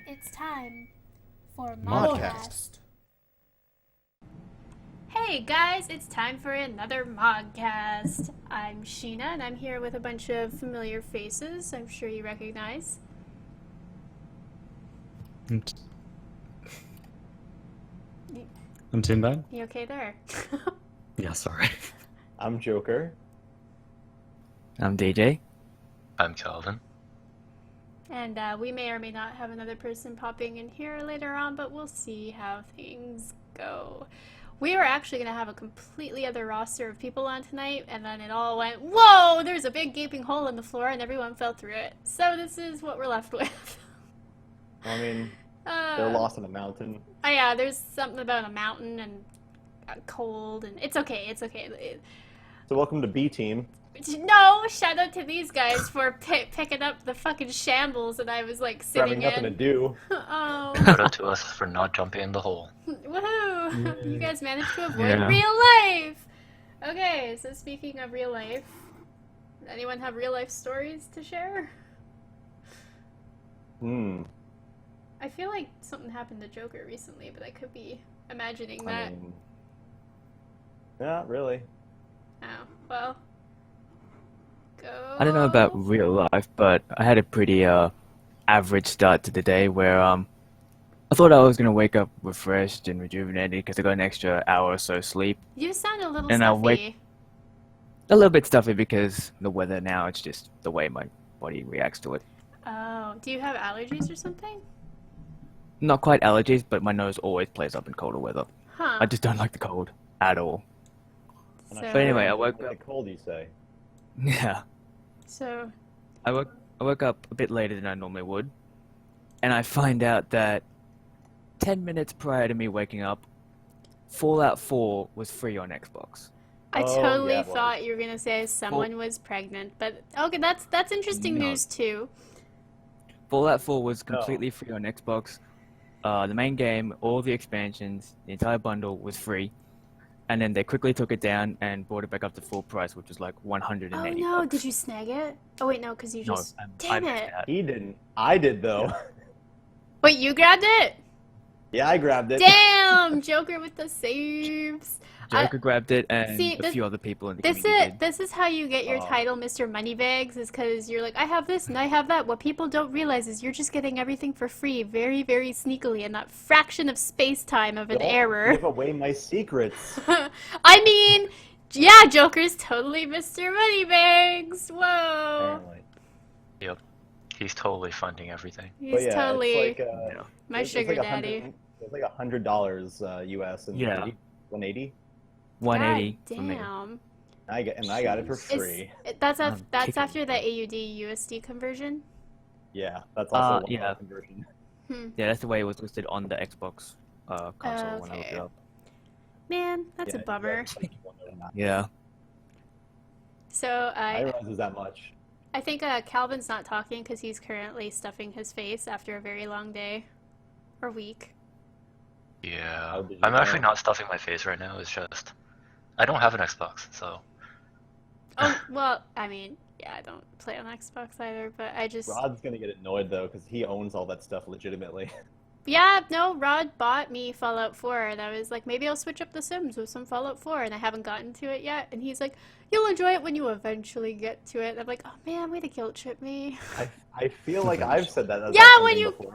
It's time for ModCast. ModCast. Hey guys, it's time for another ModCast. I'm Sheena and I'm here with a bunch of familiar faces I'm sure you recognize. I'm Tinbad. You okay there? Yeah, sorry. I'm Joker. I'm DJ. I'm Calvin. And we may or may not have another person popping in here later on, but we'll see how things go. We were actually going to have a completely other roster of people on tonight, and then it all went, whoa, there's a big gaping hole in the floor, and everyone fell through it. So this is what we're left with. I mean, they're lost on a mountain. Oh yeah, there's something about a mountain and cold, and it's okay, it's okay. So welcome to B Team. No, shout out to these guys for picking up the fucking shambles that I was like For sitting having nothing to in. do. Oh, Shout out to us for not jumping in the hole. woohoo! You guys managed to avoid Yeah. real life! Okay, so speaking of real life, anyone have real life stories to share? I feel like something happened to Joker recently, but I could be imagining that. I mean, not really. Oh, well. Go. I don't know about real life, but I had a pretty average start to the day where I thought I was gonna wake up refreshed and rejuvenated because I got an extra hour or so sleep. You sound a little And I'll stuffy. A little bit stuffy because the weather now, it's just the way my body reacts to it. Oh, do you have allergies or something? Not quite allergies, but my nose always plays up in colder weather. Huh. I just don't like the cold at all. And So- But anyway, I woke woke up. up. Cold, you say? Yeah, So, I woke up a bit later than I normally would, and I find out that 10 minutes prior to me waking up, Fallout 4 was free on Xbox. I Oh, totally yeah, it was. thought you were gonna say someone was pregnant, but okay, that's interesting No. news too. Fallout 4 was completely free on Xbox. The main game, all the expansions, the entire bundle was free. And then they quickly took it down and brought it back up to full price, which was like 180 Oh no, bucks. did you snag it? Oh wait, no, because you No, just I damn missed it. out. He didn't. I did though. Wait, you grabbed it? Yeah, I grabbed it. Damn, Joker with the saves. Joker grabbed it, and See, a few other people in the This community is did. this is how you get your Oh. title, Mr. Moneybags, is because you're like, I have this and I have that. What people don't realize is you're just getting everything for free, very, very sneakily, in that fraction of space time of an Don't error. give away my secrets. I mean, yeah, Joker's totally Mr. Moneybags. Whoa. Apparently. Yep. He's totally funding everything. He's But yeah, totally it's like, Yeah. my it's sugar like daddy. It's like $100 US and Yeah. 180. 180 God for me. damn. I got it for Is- free. That's I'm that's kicking after you. the AUD USD conversion. Yeah, that's also one yeah. conversion. Yeah, that's the way it was listed on the Xbox console when I looked Okay. it up. Man, that's a Yeah, bummer. it's like $1.99. Yeah. So I I didn't realize it was that much. I think Calvin's not talking because he's currently stuffing his face after a very long day or week. Yeah. How did you I'm actually know? not stuffing my face right now. It's just I don't have an Xbox, so Oh well, I mean, yeah, I don't play on Xbox either, but I just Rod's gonna get annoyed though because he owns all that stuff legitimately. yeah, no, Rod bought me Fallout 4 and I was like, maybe I'll switch up the Sims with some Fallout 4 and I haven't gotten to it yet and he's like, you'll enjoy it when you eventually get to it. And I'm like, oh man, way to guilt trip me. I feel like I've said that. Yeah, about when something you before.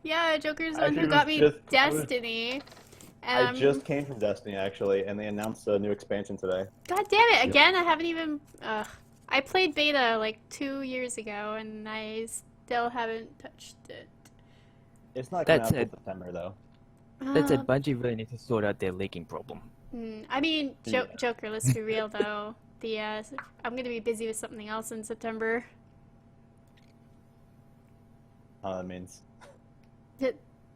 yeah, Joker's the one Actually, who it got was me just- Destiny. I just came from Destiny actually, and they announced a new expansion today. God damn it! Again, I haven't even. I played beta like 2 years ago, and I still haven't touched it. It's not coming That's out it. until September though. That's it. Uh, Bungie really needs to sort out their leaking problem. I mean, Yeah. Joker. Let's be real though. I'm gonna be busy with something else in September. That means.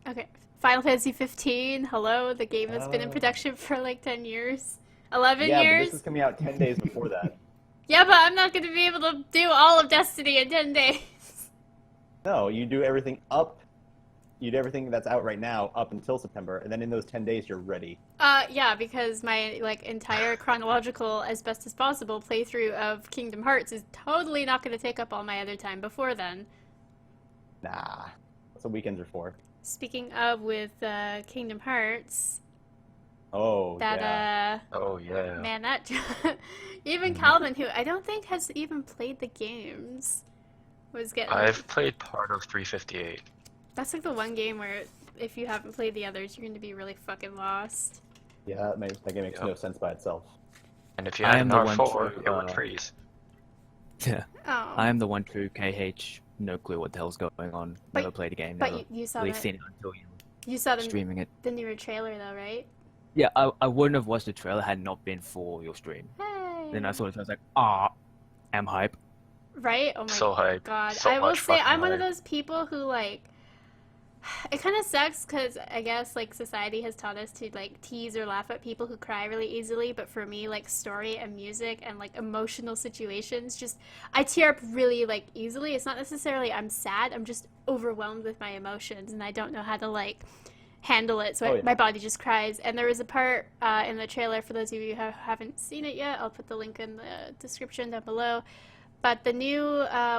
Okay, Final Fantasy 15. Hello, the game that's been in Oh. production for like 10 years, 11 Yeah, but years. this is coming out 10 days before that. Yeah, but I'm not gonna be able to do all of Destiny in 10 days. No, you do everything up. You do everything that's out right now up until September, and then in those 10 days you're ready. Yeah, because my like entire chronological, as best as possible playthrough of Kingdom Hearts is totally not going to take up all my other time before then. Nah, that's what weekends are for. Speaking of with Kingdom Hearts, Oh, that yeah. Oh yeah. man, that even Mhm. Calvin, who I don't think has even played the games, was getting. I've played part of 358. That's like the one game where if you haven't played the others, you're going to be really fucking lost. Yeah, that game makes Yep. no sense by itself. And if you I had am an the one R4, true, it would freeze. Yeah. Oh. I am the one true KH. No clue what the hell's going on. But- Never played a game. But Never you saw really that. seen it until you You saw were streaming it. the newer trailer though, right? Yeah, I wouldn't have watched the trailer had it not been for your stream. Hey. Then I saw it, I was like, I'm hype. Right? Oh my So hype. god. So I will much say fucking I'm one of hype. those people who like it kind of sucks because I guess like society has taught us to like tease or laugh at people who cry really easily, but for me like story and music and like emotional situations just I tear up really like easily. It's not necessarily I'm sad, I'm just overwhelmed with my emotions and I don't know how to like handle it, so Oh, yeah. my body just cries. And there was a part in the trailer, for those of you who haven't seen it yet, I'll put the link in the description down below. But the new,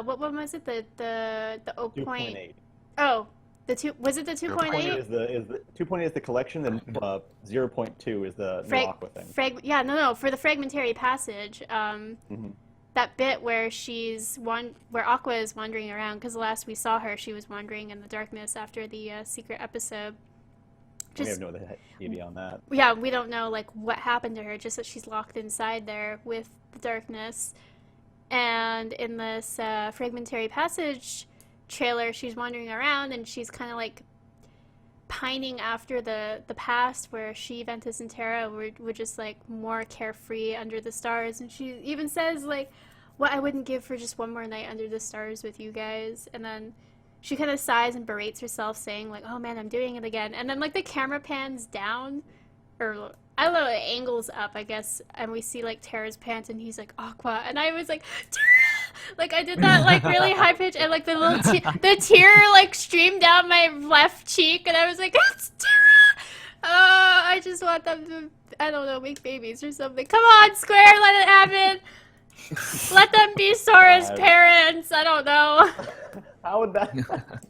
what one was it? The 0.8. 2.8. Oh, the two. Was it the 2.8 2.8? is the 2.8 is the collection, and 0.2 is the new Aqua thing. Yeah, no. For the fragmentary passage, Mhm. that bit where where Aqua is wandering around, because last we saw her, she was wandering in the darkness after the secret episode. We have no other idea on that. Yeah, we don't know like what happened to her, just that she's locked inside there with the darkness. And in this fragmentary passage trailer, she's wandering around and she's kind of like pining after the past where she, Ventus, and Terra were just like more carefree under the stars. And she even says like, what I wouldn't give for just one more night under the stars with you guys. And then she kind of sighs and berates herself, saying like, oh man, I'm doing it again. And then like the camera pans down, or I don't know, it angles up, I guess, and we see like Terra's pants, and he's like Aqua, and I was like Terra, like I did that like really high pitch, and like the little the tear like streamed down my left cheek, and I was like, it's Terra. I just want them to, I don't know, make babies or something. Come on, Square, let it happen. Let them be Sora's God. parents. I don't know. How would that?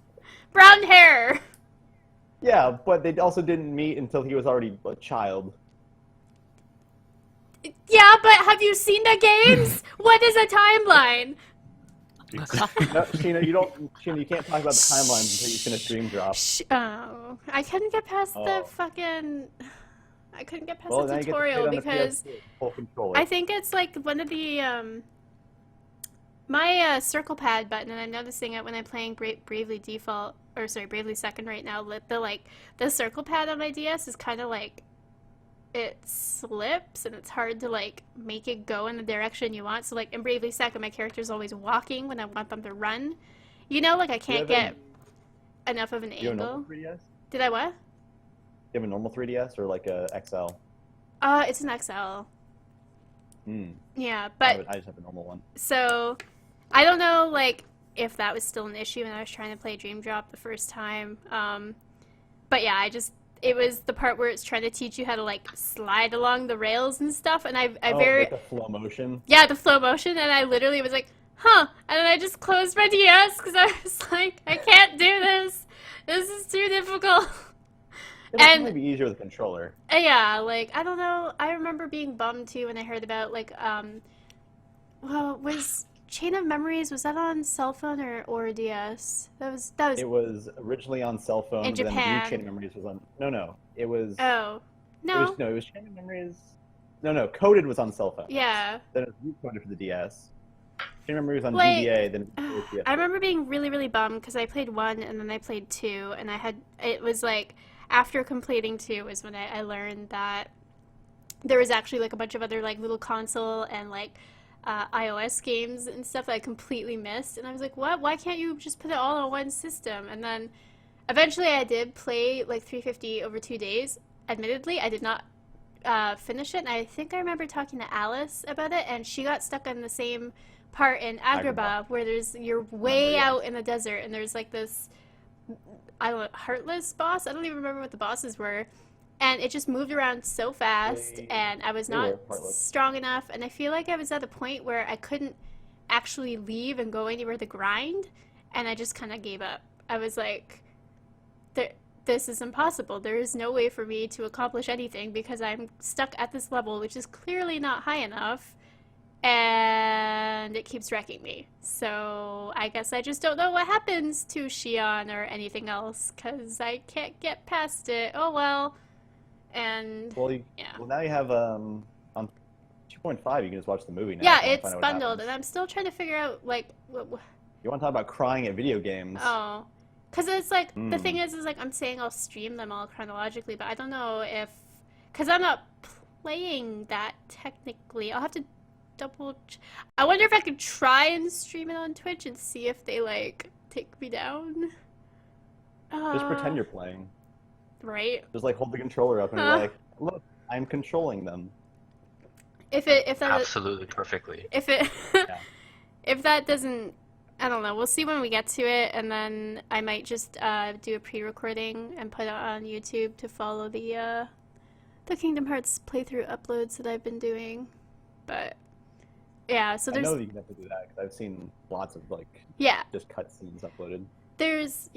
Brown hair. Yeah, but they also didn't meet until he was already a child. Yeah, but have you seen the games? What is a timeline? No, Sheena, you can't talk about the timelines until you finish Dream Drop. Oh, I couldn't get past the Oh. fucking. I couldn't get past Well, the now you get to tutorial play it on the because PS2, full controller. I think it's like one of the my circle pad button, and I'm noticing it when I'm playing Bravely Default, or sorry, Bravely Second right now. The circle pad on my DS is kind of like it slips, and it's hard to like make it go in the direction you want. So like in Bravely Second, my character's always walking when I want them to run. You know, like I can't get enough of an Do you have a angle. normal 3DS? Did I what? Do you have a normal 3DS or like a XL? It's an XL. Hmm. Yeah, but I just have a normal one. so I don't know like if that was still an issue when I was trying to play Dream Drop the first time. But yeah, it was the part where it's trying to teach you how to like slide along the rails and stuff, and I very like the flow motion. yeah, the flow motion, and I literally was like, huh, and then I just closed my DS because I was like, I can't do this. This is too difficult. It would And- probably be easier with a controller. Yeah, like I don't know. I remember being bummed too when I heard about like well, was Chain of Memories, was that on cell phone or DS? That was It was originally on cell phone, In but then Japan. New Chain of Memories was on. No. It was. oh no, It was Chain of Memories. No. Coded was on cell phone. yeah. Then it was recoded for the DS. Chain of Memories on Like, GBA, then it was PS2. I remember being really, really bummed because I played 1 and then I played 2, and it was like after completing 2 was when I learned that there was actually like a bunch of other like little console and like iOS games and stuff that I completely missed, and I was like, what? Why can't you just put it all on one system? And then eventually I did play like 350 over 2 days. Admittedly, I did not finish it, and I think I remember talking to Alice about it, and she got stuck on the same part in Agrabah where you're way out in the desert, and there's like this, I don't know, heartless boss? I don't even remember what the bosses were. And it just moved around so fast, and I was they not were heartless. strong enough, and I feel like I was at a point where I couldn't actually leave and go anywhere to grind, and I just kind of gave up. I was like, this is impossible. There is no way for me to accomplish anything because I'm stuck at this level, which is clearly not high enough, and it keeps wrecking me. So I guess I just don't know what happens to Shion or anything else because I can't get past it. Oh well. And Well, yeah. Well, now you have on 2.5. You can just watch the movie now. Yeah, if you wanna it's find out what bundled, happens. and I'm still trying to figure out like You want to talk about crying at video games? oh, because it's like the thing is like I'm saying I'll stream them all chronologically, but I don't know if because I'm not playing that technically. I'll have to I wonder if I could try and stream it on Twitch and see if they like take me down. Just pretend you're playing. Right. Just like hold the controller up and be like, look, I'm controlling them. If that Absolutely perfectly. if it Yeah. if that doesn't, I don't know. We'll see when we get to it, and then I might just do a pre-recording and put it on YouTube to follow the Kingdom Hearts playthrough uploads that I've been doing. But yeah, so I there's know that you can definitely do that because I've seen lots of like yeah. just cutscenes uploaded. There is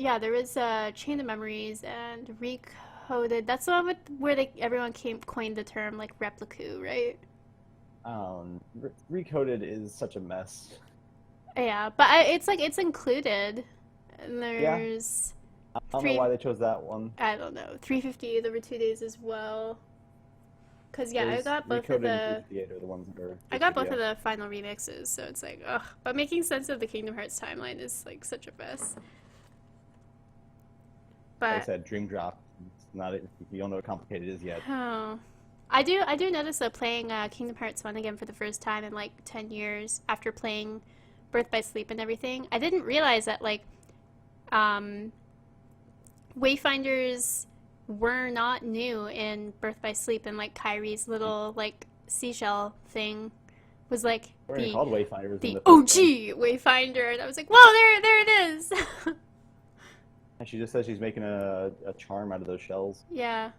Chain of Memories and Recoded. That's the one with where everyone coined the term like repliku, right? Recoded is such a mess. Yeah, but it's included. And there's I don't know why they chose that one. I don't know 358 over 2 days as well. Cause yeah, I got both of Recoded and 358 are the ones that are I got both of the final remixes, so it's like ugh. But making sense of the Kingdom Hearts timeline is like such a mess. But Like I said, Dream Drop. It's not. You don't know how complicated it is yet. oh. I do notice though playing Kingdom Hearts 1 again for the first time in like 10 years after playing Birth by Sleep and everything. I didn't realize that like wayfinders were not new in Birth by Sleep, and like Kyrie's little like seashell thing was like We're even called Wayfinders. the in the OG first game. Wayfinder, and I was like, whoa, there it is. And she just says she's making a charm out of those shells. Yeah.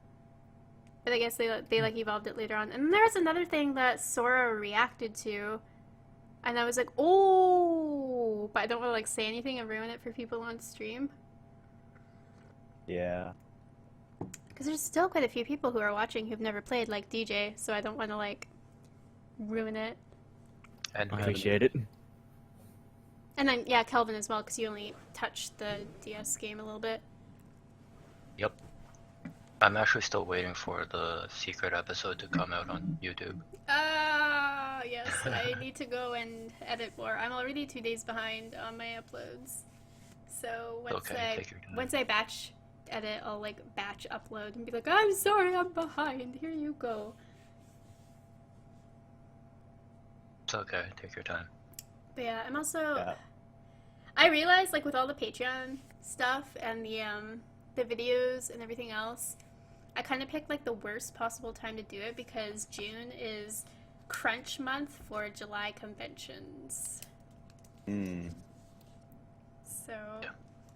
But I guess they like evolved it later on. And there's another thing that Sora reacted to, and I was like, oh, but I don't want to like say anything and ruin it for people on stream. Yeah. Because there's still quite a few people who are watching who've never played, like DJ, so I don't want to like ruin it. And I appreciate it. And then yeah, Kelvin as well, because you only touched the DS game a little bit. Yep. I'm actually still waiting for the secret episode to come out on YouTube. Yes, I need to go and edit more. I'm already 2 days behind on my uploads. So Okay, take your time. once I batch edit, I'll like batch upload and be like, I'm sorry, I'm behind. Here you go. It's okay, take your time. But yeah, I'm also Yeah. I realized like with all the Patreon stuff and the videos and everything else, I kind of picked like the worst possible time to do it because June is crunch month for July conventions. Hmm. So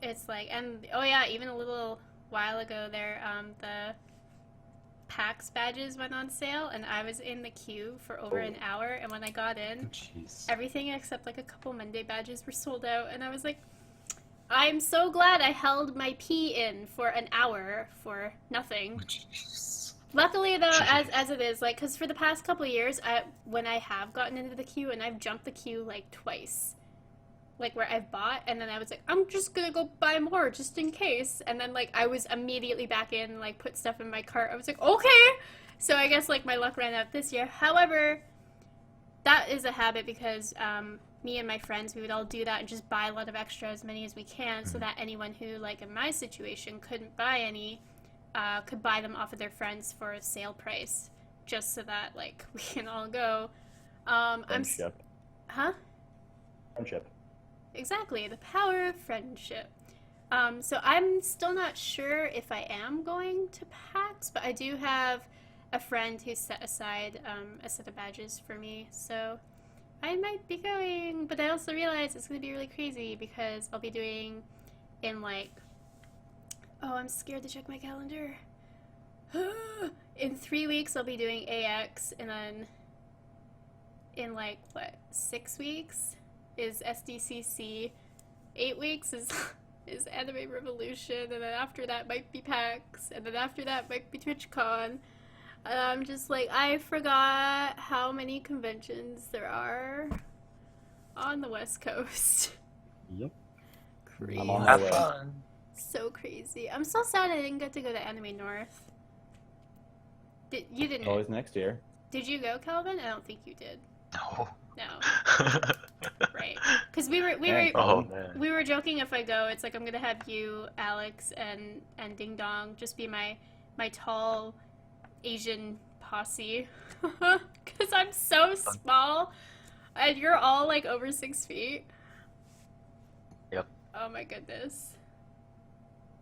it's like, and oh yeah, even a little while ago there, the PAX badges went on sale, and I was in the queue for over an hour, and when I got in, Jeez. everything except like a couple Monday badges were sold out, and I was like, I'm so glad I held my pee in for an hour for nothing. Jeez. Luckily, though, as it is, like, because for the past couple of years, when I have gotten into the queue, and I've jumped the queue, like, twice. Like, where I've bought, and then I was like, I'm just gonna go buy more, just in case. And then, like, I was immediately back in, like, put stuff in my cart. I was like, okay! So I guess, like, my luck ran out this year. However, that is a habit because, me and my friends, we would all do that and just buy a lot of extra, as many as we can, so that anyone who, like, in my situation, couldn't buy any, could buy them off of their friends for a sale price, just so that, like, we can all go. Friendship. Huh? Friendship. Exactly, the power of friendship. So I'm still not sure if I am going to PAX, but I do have a friend who set aside a set of badges for me, so I might be going. But I also realize it's going to be really crazy because I'll be doing in like, oh, I'm scared to check my calendar. In 3 weeks I'll be doing AX, and then in like, what, 6 weeks is SDCC, 8 weeks is is Anime Revolution, and then after that might be PAX, and then after that might be TwitchCon. And I'm just like, I forgot how many conventions there are on the West Coast. Yep. Crazy. I'm on my Have way. fun. So crazy. I'm so sad I didn't get to go to Anime North. You didn't? Always next year. Did you go, Calvin? I don't think you did. No. No. Right. Because we Thanks. Oh man. were joking if I go, it's like I'm gonna have you, Alex, and Ding Dong just be my tall Asian posse. Because I'm so small, and you're all like over 6 feet. Yep. Oh my goodness.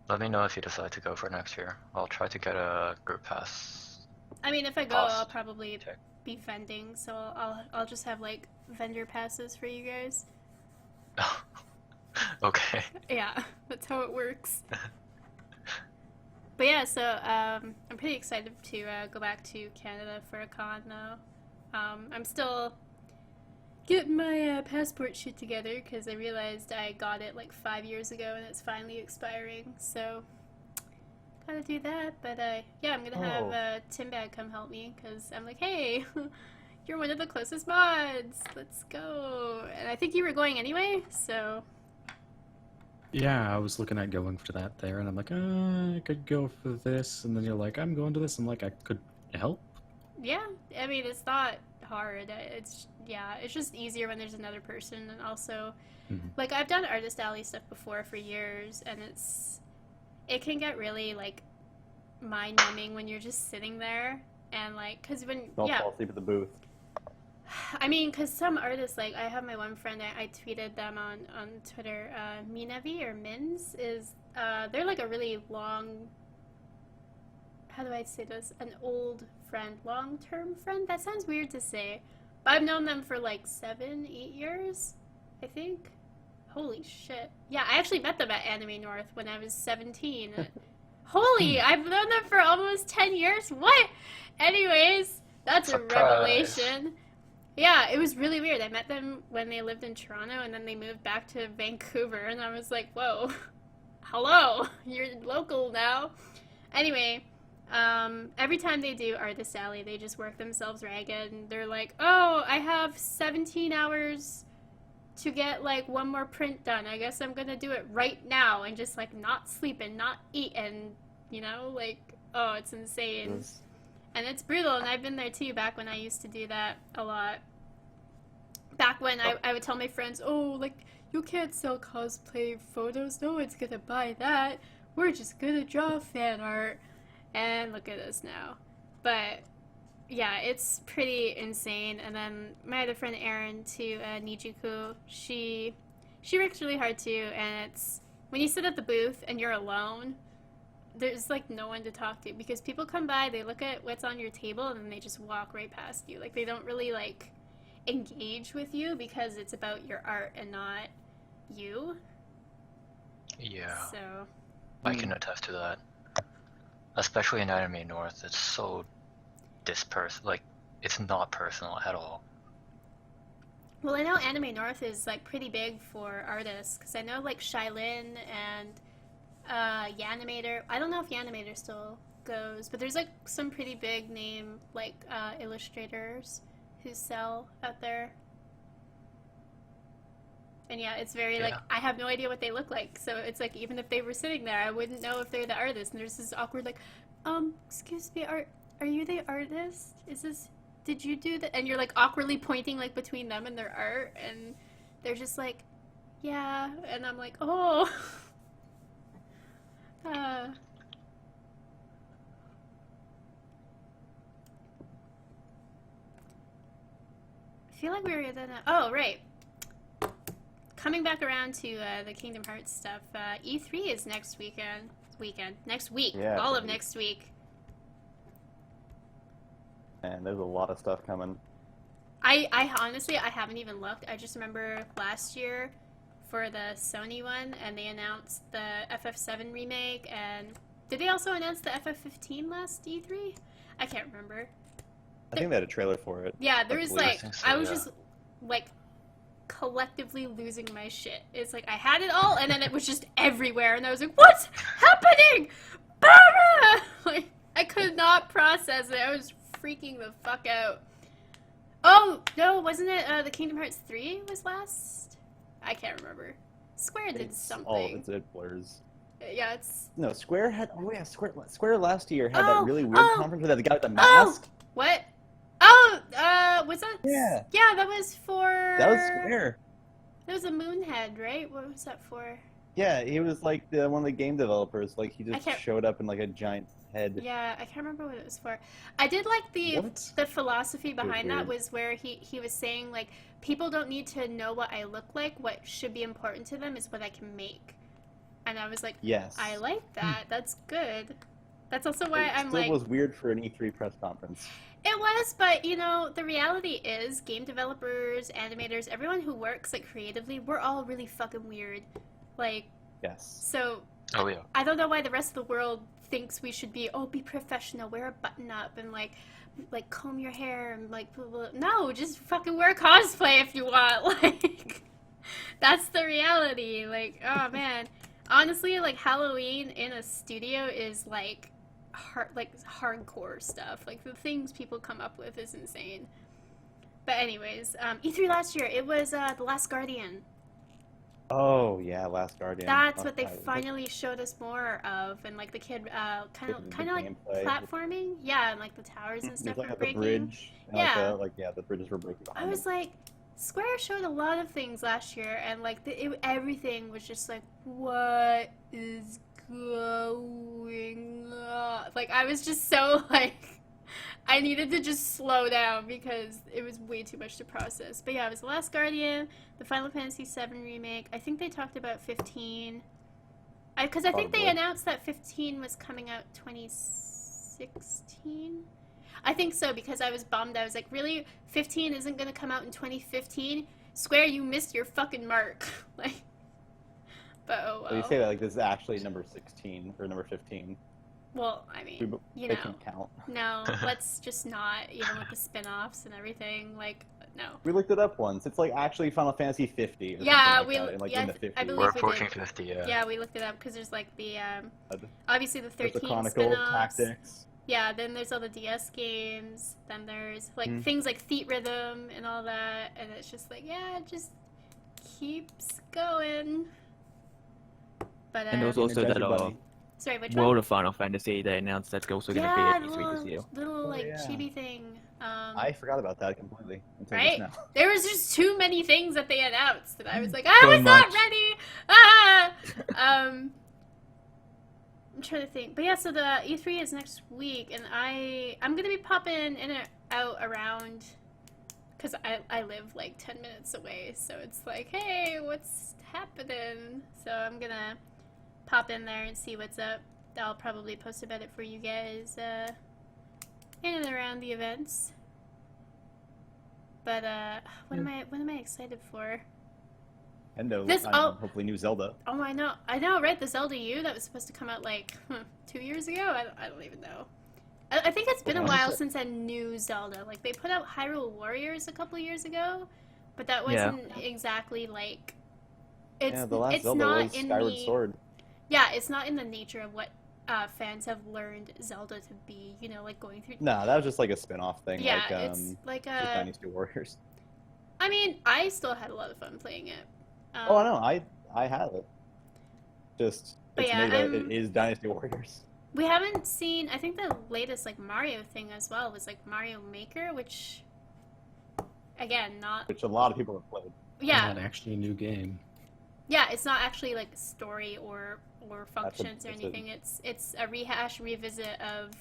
Let me know if you decide to go for next year. I'll try to get a group pass. I mean, if I go, Cost. I'll probably Check. be vending, so I'll just have like vendor passes for you guys. Okay. Yeah, that's how it works. But yeah, so I'm pretty excited to go back to Canada for a con now. I'm still getting my passport shit together because I realized I got it like 5 years ago and it's finally expiring. So gotta do that. But yeah, I'm gonna have Tinbad come help me because I'm like, hey, you're one of the closest mods. Let's go. And I think you were going anyway, so. Yeah, I was looking at going for that there, and I'm like, I could go for this, and then you're like, I'm going to this. I'm like, I could help. Yeah, I mean, it's not hard. It's just easier when there's another person, and also, like, I've done Artist Alley stuff before for years, and it can get really, like, mind-numbing when you're just sitting there, and, like, because when, Don't fall asleep at the booth. I mean, because some artists, like, I have my one friend, I tweeted them on Twitter, Minavi, or Mins, they're, like, a really long, how do I say this, an old friend, long-term friend? That sounds weird to say, but I've known them for, like, 7-8 years, I think. Holy shit. Yeah, I actually met them at Anime North when I was 17. Holy, I've known them for almost 10 years? What? Anyways, that's Surprise. a revelation. Yeah, it was really weird. I met them when they lived in Toronto, and then they moved back to Vancouver, and I was like, whoa, hello, you're local now. Anyway, every time they do Artist Alley, they just work themselves ragged, and they're like, oh, I have 17 hours to get, like, one more print done. I guess I'm gonna do it right now, and just, like, not sleep and not eat, and, you know, like, oh, it's insane. And it's brutal, and I've been there too, back when I used to do that a lot. Back when I would tell my friends, oh, like, you can't sell cosplay photos, no one's gonna buy that. We're just gonna draw fan art. And look at us now. But, yeah, it's pretty insane. And then my other friend Erin, too, Nijuku, she works really hard too, and it's, when you sit at the booth and you're alone, there's, like, no one to talk to, because people come by, they look at what's on your table, and then they just walk right past you. Like, they don't really, like, engage with you, because it's about your art and not you. Yeah. So. I can attest to that. Especially in Anime North, it's so dispersed. Like, it's not personal at all. Well, I know Anime North is, like, pretty big for artists, because I know, like, Shailin and Yanimator. I don't know if Yanimator still goes, but there's, like, some pretty big name, like, illustrators who sell out there. And yeah, it's very, like, I have no idea what they look like, so it's like, even if they were sitting there, I wouldn't know if they're the artist, and there's this awkward, like, excuse me, are you the artist? Did you do that? And you're, like, awkwardly pointing, like, between them and their art, and they're just like, yeah, and I'm like, oh. I feel like we were gonna. Oh, right. Coming back around to the Kingdom Hearts stuff. E3 is next weekend. Next week. Yeah, All of next week. And there's a lot of stuff coming. I honestly, I haven't even looked. I just remember last year for the Sony one, and they announced the FF7 remake, and did they also announce the FF15 last E3? I can't remember. I think they had a trailer for it. Yeah, there was, believe like, so, I was yeah. just, like, collectively losing my shit. It's like I had it all, and then it was just everywhere, and I was like, "What's happening?" Like I could not process it. I was freaking the fuck out. Oh no, wasn't it the Kingdom Hearts 3 was last? I can't remember. Square did something. All of it blurs. Yeah, it's No, Square had. Oh yeah, Square last year had Oh, that really weird oh, conference with that guy with the mask. what? Oh, was that? Yeah. Yeah, that was for. That was Square. That was a Moonhead, right? What was that for? Yeah, he was like one of the game developers. Like he I just can't- showed up in like a giant head. Yeah, I can't remember what it was for. I did like What? the philosophy behind that weird. was where he was saying like people don't need to know what I look like. What should be important to them is what I can make. And I was like, Yes. I like that. That's good. That's also why It I'm still like, was weird for an E3 press conference. it was, but you know, the reality is game developers, animators, everyone who works like creatively, we're all really fucking weird. Like, Yes. so Oh yeah. I don't know why the rest of the world thinks we should be, be professional, wear a button up and like comb your hair and like blah, blah. No, just fucking wear cosplay if you want. Like that's the reality. Like, oh man. Honestly, like Halloween in a studio is like hardcore stuff. Like the things people come up with is insane. But anyways, E3 last year, it was The Last Guardian. Oh yeah, Last Guardian. That's Last what they Guardian. finally showed us more of, and like the kid, kind of The like gameplay. platforming, yeah, and like the towers and It stuff was like were at the breaking. bridge. And Yeah. the bridges were breaking. I was like, Square showed a lot of things last year, and like everything was just like, what is going on? Like I was just so like, I needed to just slow down because it was way too much to process. But yeah, it was The Last Guardian, the Final Fantasy VII remake. I think they talked about 15. Because I think they Probably. announced that 15 was coming out 2016. I think so because I was bummed. I was like, really? 15 isn't going to come out in 2015? Square, you missed your fucking mark. Like, but oh well. So you say that like this is actually number 16 or number 15. Well, I mean, you They know. can count. No, let's just not, even with the spin-offs and everything, like, no. We looked it up once. It's like actually Final Fantasy 50 or Yeah, something like that, in, like, yeah, in the 50s. I believe We're we approaching did. 50. Yeah. Yeah, we looked it up because there's like the, Uh, obviously the There's 13 the Chronicle, spin-offs. Tactics. Yeah, then there's all the DS games. Then there's like Mm. things like Theat Rhythm and all that, and it's just like, yeah, it just keeps going. But And there was also that Energizer Bunny. sorry, which World one? of Final Fantasy. They announced that's also going to Yeah, be the at E3 this year. little Oh, like yeah. chibi thing. I forgot about that completely until Right? just now. There was just too many things that they announced, and I was like, I So was not much. ready. Ah! I'm trying to think, but yeah. So the E3 is next week, and I'm gonna be popping in and out around, cause I live like 10 minutes away, so it's like, hey, what's happening? So I'm gonna pop in there and see what's up. I'll probably post about it for you guys in and around the events. But what am I excited for? Nintendo, This- hopefully new Zelda. Oh, I know, right? The Zelda U that was supposed to come out like 2 years ago. I don't even know. I think it's been a Yeah. while since a new Zelda. Like they put out Hyrule Warriors a couple years ago, but that Yeah. wasn't exactly like. It's Yeah, the last it's Zelda not was in Skyward the Sword. yeah. It's not in the nature of what fans have learned Zelda to be. You know, like going through. Nah, that was just like a spin-off thing. Yeah, like, it's like with a. Dynasty Warriors. I mean, I still had a lot of fun playing it. Oh, I know. I have it. Just But it's yeah, made that I'm- it is Dynasty Warriors. We haven't seen. I think the latest like Mario thing as well was like Mario Maker, which again, not Which a lot of people have played. yeah, Not actually a new game. yeah. It's not actually like story or functions or that's a- anything. It's a revisit of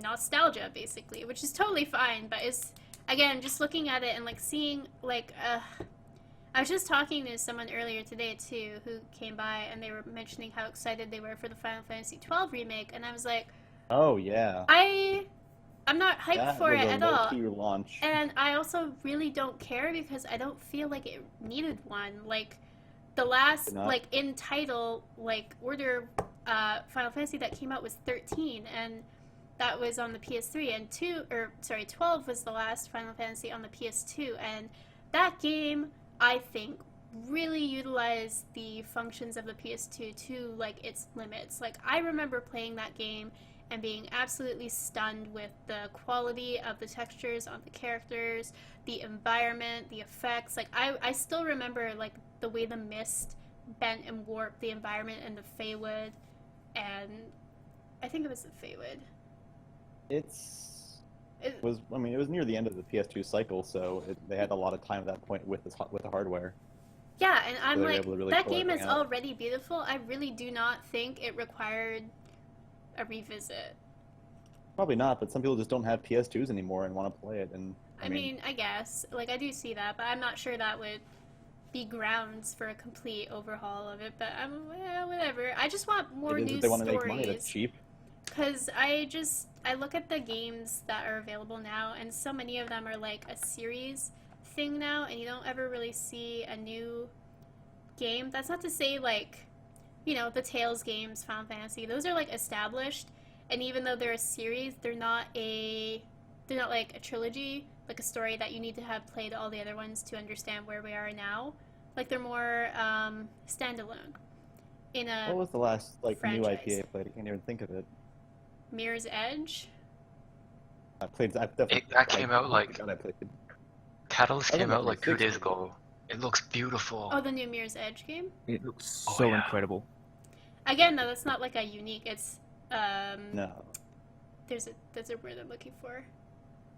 nostalgia basically, which is totally fine. But it's again just looking at it and like seeing like I was just talking to someone earlier today too who came by and they were mentioning how excited they were for the Final Fantasy 12 remake, and I was like, Oh yeah. I'm not hyped That for was it a at all. low-key launch. And I also really don't care because I don't feel like it needed one. Like the last Did not? like in title like order Final Fantasy that came out was 13, and that was on the PS3, and 12 was the last Final Fantasy on the PS2, and that game, I think, really utilized the functions of the PS2 to like its limits. Like, I remember playing that game and being absolutely stunned with the quality of the textures on the characters, the environment, the effects. Like, I still remember like the way the mist bent and warped the environment and the Feywood, and I think it was the Feywood. It was near the end of the PS2 cycle, so they had a lot of time at that point with the hardware. Yeah, and I'm So they were like, able to really that pull game is everything out. already beautiful. I really do not think it required a revisit. Probably not, but some people just don't have PS2s anymore and want to play it. And I mean, I guess. Like, I do see that, but I'm not sure that would be grounds for a complete overhaul of it. But whatever. I just want more it is new if they want to make money, that's stories. cheap. Because I look at the games that are available now, and so many of them are like a series thing now, and you don't ever really see a new game. That's not to say, like, you know, the Tales games, Final Fantasy, those are like established, and even though they're a series, they're not like a trilogy, like a story that you need to have played all the other ones to understand where we are now. Like, they're more standalone in a What was the last new franchise. IP I played? I can't even think of it. Mirror's Edge. I've definitely That came out like God, I played it. Catalyst I was came on out the like 2 days 360. ago. It looks beautiful. Oh, the new Mirror's Edge game. It looks Oh, so yeah. incredible. Again, no, that's not like a unique. It's No, There's a word I'm looking for.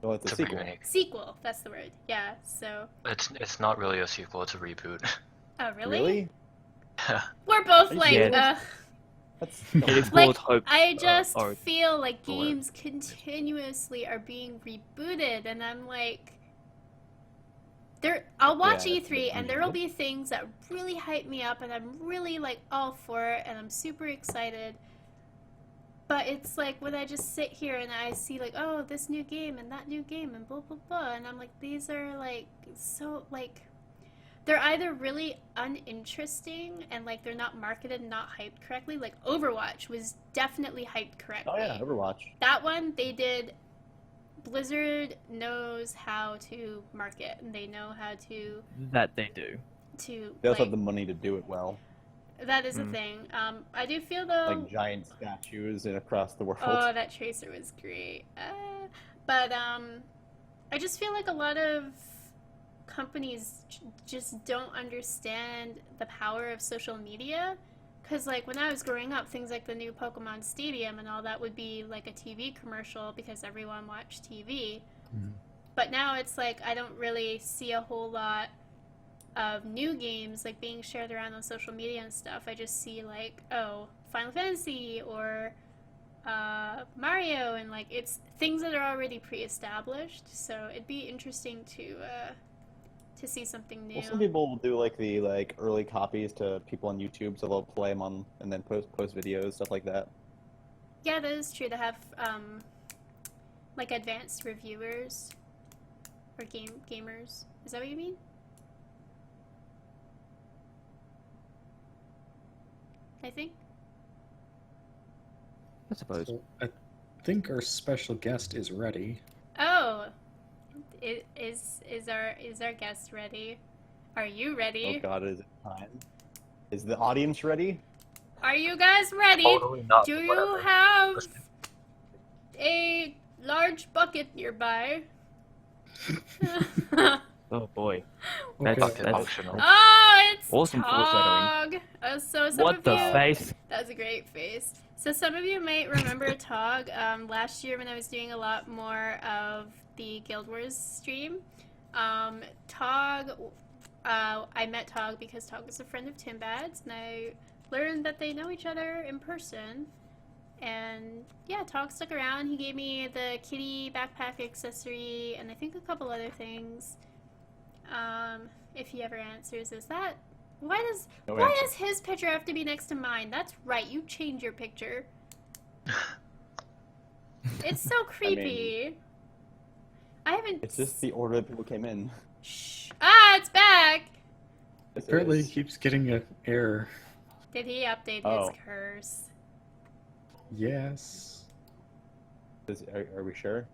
well, it's a It's a sequel. remake. Sequel. That's the word. Yeah. So. It's not really a sequel. It's a reboot. Oh, really? Really? We're both Are you like. serious? That's It explores Like, hope. I just or feel like or- games continuously are being rebooted, and I'm like, I'll watch Yeah, E3, and there yeah. will be things that really hype me up, and I'm really like all for it, and I'm super excited. But it's like when I just sit here and I see like, oh, this new game and that new game and blah blah blah, and I'm like, these are like so like. They're either really uninteresting and like they're not marketed and not hyped correctly. Like Overwatch was definitely hyped correctly. Oh yeah, Overwatch. That one they did. Blizzard knows how to market and they know how to That they do. They also like, have the money to do it well. that is a Mm. thing. I do feel though. Like giant statues across the world. Oh, that tracer was great. But I just feel like a lot of companies just don't understand the power of social media. Because, like, when I was growing up, things like the new Pokemon Stadium and all that would be like a TV commercial because everyone watched TV. Mhm. But now it's like I don't really see a whole lot of new games like being shared around on social media and stuff. I just see like, oh, Final Fantasy or Mario, and like it's things that are already pre-established. So it'd be interesting to see something new. Well, some people will do like the early copies to people on YouTube, so they'll play them on and then post videos, stuff like that. Yeah, that is true to have like advanced reviewers or gamers. Is that what you mean? I think. I suppose. So I think our special guest is ready. Oh, is our guest ready? Are you ready? Oh God, is it time? Is the audience ready? Are you guys ready? Totally not. Do you whatever. have a large bucket nearby? Oh boy. Okay. Bucket That's functional. Oh, it's Awesome Tog. So some What of the you, face? That was a great face. So some of you might remember Tog. Last year when I was doing a lot more of the Guild Wars stream, Tog. I met Tog because Tog was a friend of Tinbad's, and I learned that they know each other in person. And yeah, Tog stuck around. He gave me the kitty backpack accessory, and I think a couple other things. If he ever answers, is that why No why answer. does his picture have to be next to mine? That's right, you change your picture. It's so creepy. I haven't. It's just the order that people came in. Shh. Ah, it's back. Yes, it Apparently, is. he keeps getting an error. Did he update Oh. his curse? Yes. Are we sure?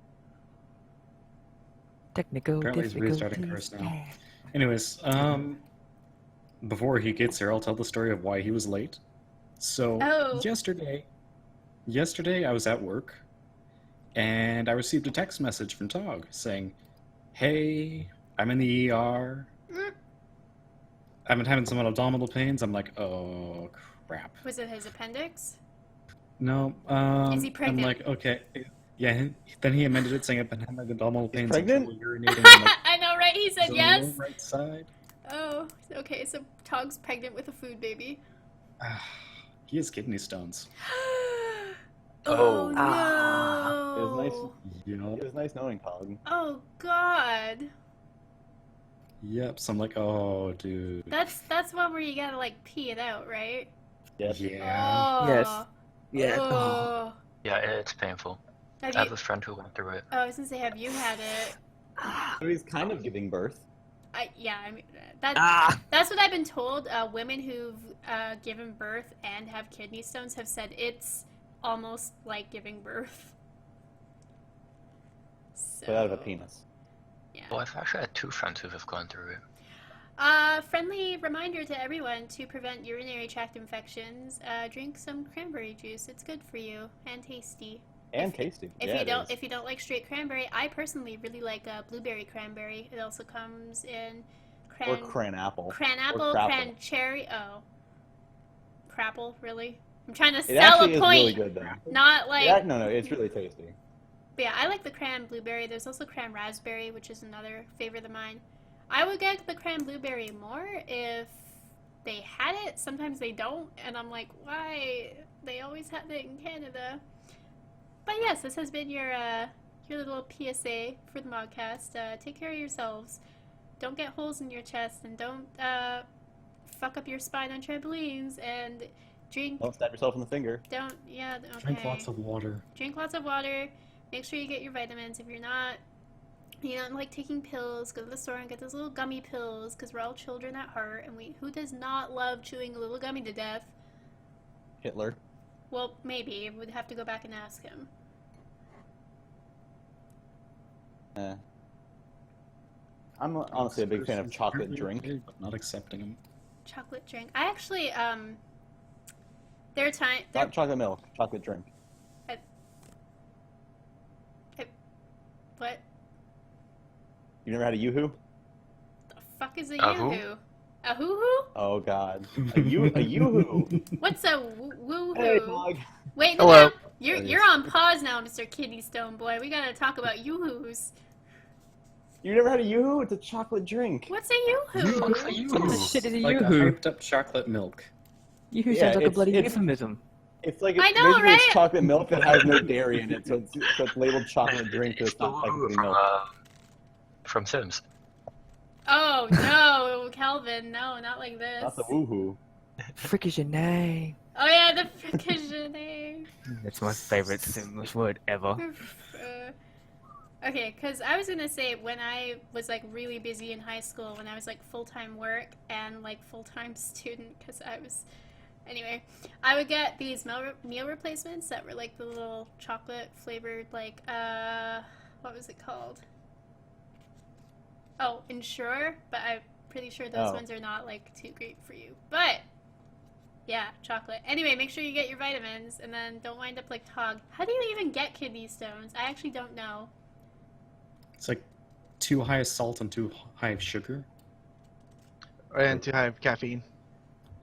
Technical Apparently he's restarting difficulties. curse now. Anyways, before he gets here, I'll tell the story of why he was late. So Oh. yesterday I was at work, and I received a text message from Tog saying, "Hey, I'm in the ER. Mm. I've been having some abdominal pains." I'm like, "Oh crap." Was it his appendix? No, Is he I'm pregnant? like, okay, yeah. Then he amended it saying I've been having abdominal pains pregnant? until urinating. I'm like, I know, right? He said "Is it on the yes. lower right side?" Oh, okay. So Tog's pregnant with a food baby. He has kidney stones. Oh Ah. It was nice. no! It was nice knowing Tog. Oh God! Yep. So I'm like, oh, dude. That's one where you gotta like pee it out, right? Yes. Yeah. Oh. Yes. Yes. Oh. Yeah, it's painful. Have I have you? a friend who went through it. Oh, I was gonna say, have you had it? So he's kind of giving birth. I mean, that Ah. that's what I've been told. Women who've given birth and have kidney stones have said it's almost like giving birth. So, But out of a penis. Yeah. Well, I've actually had 2 friends who have gone through it. Friendly reminder to everyone to prevent urinary tract infections. Drink some cranberry juice. It's good for you and tasty. And tasty. If Yeah, you it don't, is. if you don't like straight cranberry, I personally really like blueberry cranberry. It also comes in Or cran apple. cran Or apple, crapple. cran cherry. Oh, crapple, really? I'm trying to It sell actually a is point, really good though. not like. Yeah, no, it's really tasty. But yeah, I like the cran blueberry. There's also cran raspberry, which is another favorite of mine. I would get the cran blueberry more if they had it. Sometimes they don't, and I'm like, why? They always had it in Canada. But yes, this has been your little PSA for the ModCast. Take care of yourselves. Don't get holes in your chest, and don't fuck up your spine on trampolines. And drink. Don't stab yourself in the finger. Don't. Yeah. Okay. Drink lots of water. Drink lots of water. Make sure you get your vitamins. If you're not, you don't like taking pills, go to the store and get those little gummy pills, because we're all children at heart, and who does not love chewing a little gummy to death? Hitler. Well, maybe. We'd have to go back and ask him. I'm honestly a big fan of chocolate drink. But not accepting them. Chocolate drink. I actually, there are times... Not chocolate milk, chocolate drink. What You never had a yoo-hoo? the fuck is a A who? yoo-hoo? A hoo-hoo? Oh god. A yoo-hoo. What's a woo-hoo? Hey, Tog. Wait, Hello. no, you're on pause now, Mr. Kidney Stone Boy. We gotta talk about yoo-hoos. You never had a yoo-hoo? It's a chocolate drink. What's a yoo-hoo? Fuck's a yoo-hoo? What the shit is a Like a yoo-hoo? hyped up chocolate milk. Yoo-hoo Yeah, sounds like a it's- bloody it's- euphemism. It's like I know, basically right? it's chocolate milk that has no dairy in it, so it's labeled chocolate drink, but It's it's the not woo-hoo technically milk. from Sims. Oh no, Calvin, no, not like this. Not the woohoo. Frick is your name. Oh yeah, the fricatione. That's my favorite Sims word ever. Okay, because I was gonna say when I was like really busy in high school, when I was like full-time work and like full-time student, because I was. Anyway, I would get these meal replacements that were like the little chocolate flavored, like, what was it called? Oh, Ensure, but I'm pretty sure those Oh. ones are not like too great for you. But, yeah, chocolate. Anyway, make sure you get your vitamins and then don't wind up like Tog. How do you even get kidney stones? I actually don't know. It's like too high of salt and too high of sugar. And to have caffeine.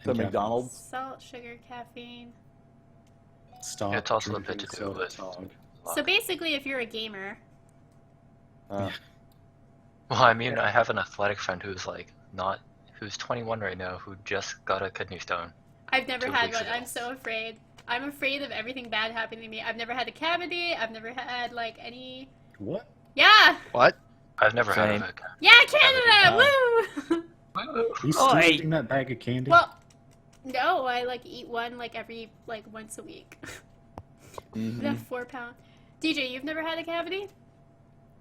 So And McDonald's. Salt, sugar, caffeine. Stop. It's also a drinking bit to do soda, with- Tog. So basically, if you're a gamer, Uh, Well, I mean, I have an athletic friend who's 21 right now, who just got a kidney stone. I've never 2 had weeks one. ago. I'm so afraid. I'm afraid of everything bad happening to me. I've never had a cavity. I've never had like any. What? Yeah, What? I've never Same. had yeah, Canada. Woo. a. You still Oi. eating that bag of candy? Well, no, I like eat one like every like once a week. mhm. That 4 pound. DJ, you've never had a cavity?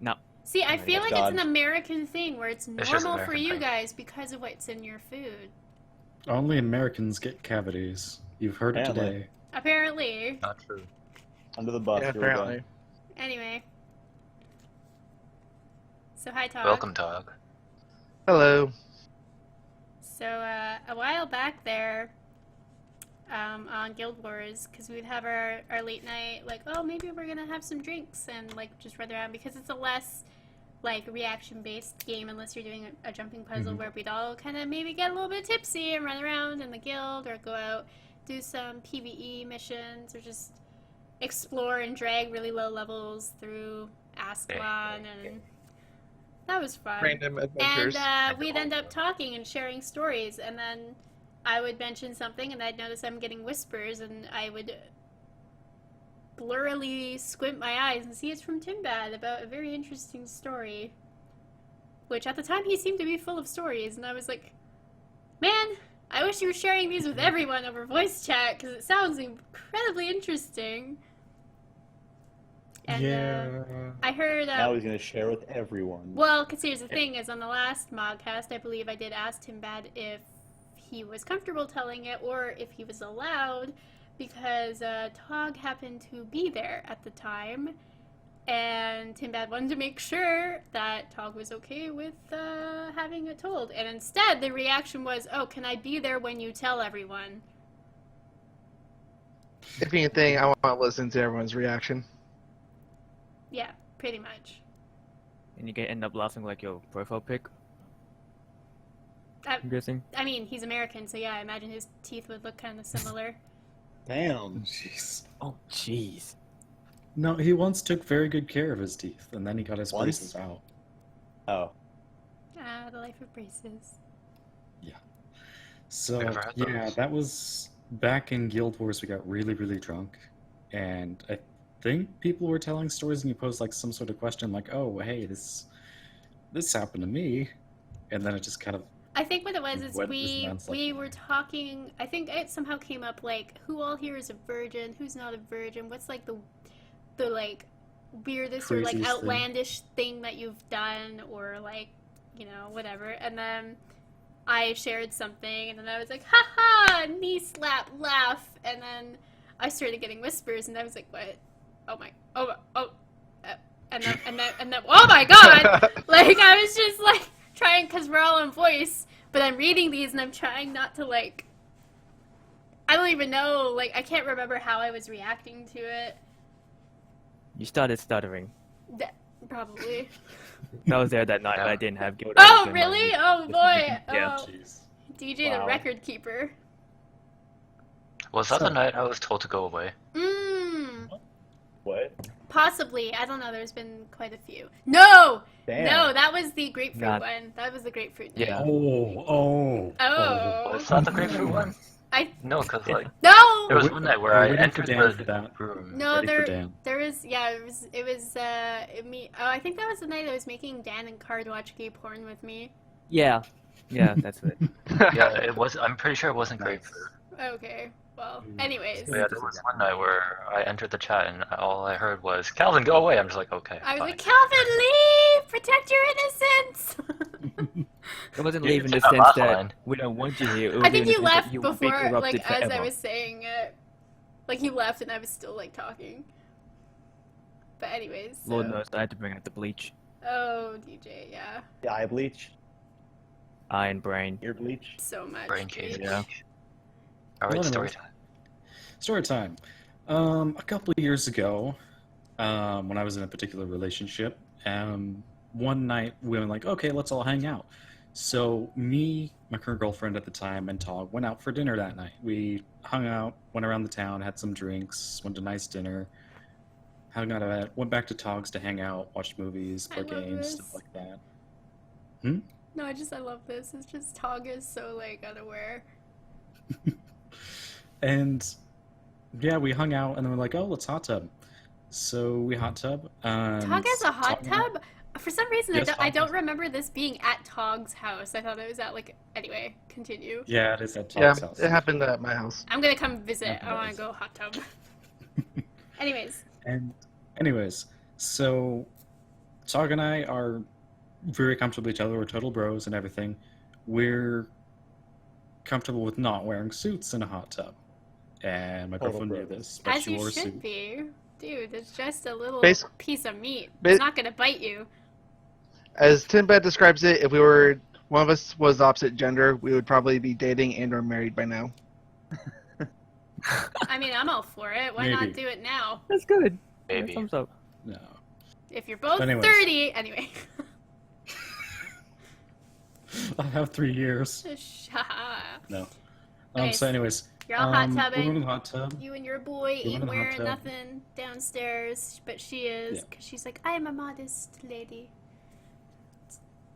No. See, I my feel God. like it's an American thing where it's It's just normal for American you thing. guys because of what's in your food. Only Americans get cavities. You've heard it Apparently. today. Apparently. Not true. Under the bus. Yeah, here we go. apparently. Anyway. So hi, Todd. Welcome, Tog. Hello. So a while back there, on Guild Wars, because we'd have our late night, like, oh, maybe we're gonna have some drinks and like just run around, because it's a less like reaction based game unless you're doing a jumping puzzle where we'd all kind of maybe get a little bit tipsy and run around in the guild or go out, do some PvE missions, or just explore and drag really low levels through Ascalon, and that was fun. Random adventures. And we'd end up talking and sharing stories, and then I would mention something, and I'd notice I'm getting whispers, and I would blurrily squint my eyes and see it's from Tinbad about a very interesting story. Which, at the time, he seemed to be full of stories, and I was like, man, I wish you were sharing these with everyone over voice chat, because it sounds incredibly interesting. And, I heard... now he's going to share with everyone. Well, because here's the thing, is on the last ModCast, I believe I did ask Tinbad if he was comfortable telling it, or if he was allowed, because Tog happened to be there at the time, and Tinbad wanted to make sure that Tog was okay with having it told. And instead, the reaction was, oh, can I be there when you tell everyone? If anything, I want to listen to everyone's reaction. Yeah, pretty much. And you end up laughing like your profile pic. I'm guessing. I mean, he's American, so yeah, I imagine his teeth would look kind of similar. Damn. Jeez. Oh, jeez. No, he once took very good care of his teeth, and then he got his braces out. Oh. Ah, the life of braces. Yeah. So, Never had yeah, those. that was back in Guild Wars. We got really, really drunk, and I think people were telling stories, and you posed like some sort of question, like, "Oh, hey, this happened to me," and then it just kind of. I think what it was is What we is that? were talking. I think it somehow came up like, who all here is a virgin? Who's not a virgin? What's like the like weirdest or like Craziest outlandish thing that you've done, or like, you know, whatever. And then I shared something, and then I was like, ha ha, knee slap, laugh, and then I started getting whispers, and I was like, what? Oh my, and then, oh my god! Like, I was just like trying, because we're all in voice, but I'm reading these and I'm trying not to like, I don't even know, like, I can't remember how I was reacting to it. You started stuttering. Probably. I was there that night, but I didn't have guild. Oh, really? Oh, boy. Yeah. Oh, Jeez. DJ the Wow. record keeper. Was that the night I was told to go away? What? Possibly. I don't know. There's been quite a few. No! Damn. No, that was the grapefruit Not- one. That was the grapefruit night. Yeah. Oh. Was that the grapefruit one? I... No, because like No! there was one night where I Waiting for entered Dan for the that. room. No, Ready for Dan. there was, yeah, it was, me, oh, I think that was the night I was making Dan and Card watch gay porn with me. Yeah. Yeah, that's it. Yeah, it was. I'm pretty sure it wasn't Nice. grapefruit. Okay, well, anyways. But yeah, there was one night where I entered the chat and all I heard was, "Calvin, go away." I'm just like, okay. I was fine. like, Calvin, leave! Protect your innocence! It wasn't You leaving the took that sense last that line. we don't want you here. It was I think in the you sense that left you won't be before, corrupted like, as I forever. was saying it. Like, you left and I was still, like, talking. But anyways, so... Lord knows I had to bring out the bleach. Oh, DJ, yeah. The eye bleach, Iron brain. ear bleach. So much. Brain cage. Yeah. All right, Well, story anyways. time. Story time. A couple of years ago, when I was in a particular relationship, one night we were like, okay, let's all hang out. So me, my current girlfriend at the time, and Tog went out for dinner that night. We hung out, went around the town, had some drinks, went to a nice dinner, hung out, went back to Tog's to hang out, watch movies, I play love games, this. stuff like that. No, I love this. It's just Tog is so, like, unaware. And yeah, we hung out, and then we're like, oh, let's hot tub. So we hot tub. Tog has a hot tub? For some reason, Yes, I hot don't tub. remember this being at Tog's house. I thought it was at, like... Anyway, continue. Yeah, it is at Yeah, Tog's house. it happened at my house. I'm gonna come visit. I wanna Nice. go hot tub. Anyways. And anyways, so Tog and I are very comfortable with each other. We're total bros and everything. We're comfortable with not wearing suits in a hot tub. And my Total girlfriend knew bros. this, but As she you wore a should suit. be. Dude, it's just a little Basi- piece of meat. ba- It's not gonna bite you. As Tinbad describes it, if we were one of us was opposite gender, we would probably be dating and or married by now. I mean, I'm all for it. Why not Maybe. do it now? That's good. Maybe. Thumbs up. No. If you're both Anyways. 30, anyway. I have 3 years. No. Okay, So anyways, You're all hot we're tubbing. in the hot tub. You and your boy We're in ain't the hot wearing tub. nothing downstairs, but she is, Yeah. because she's like, I'm a modest lady.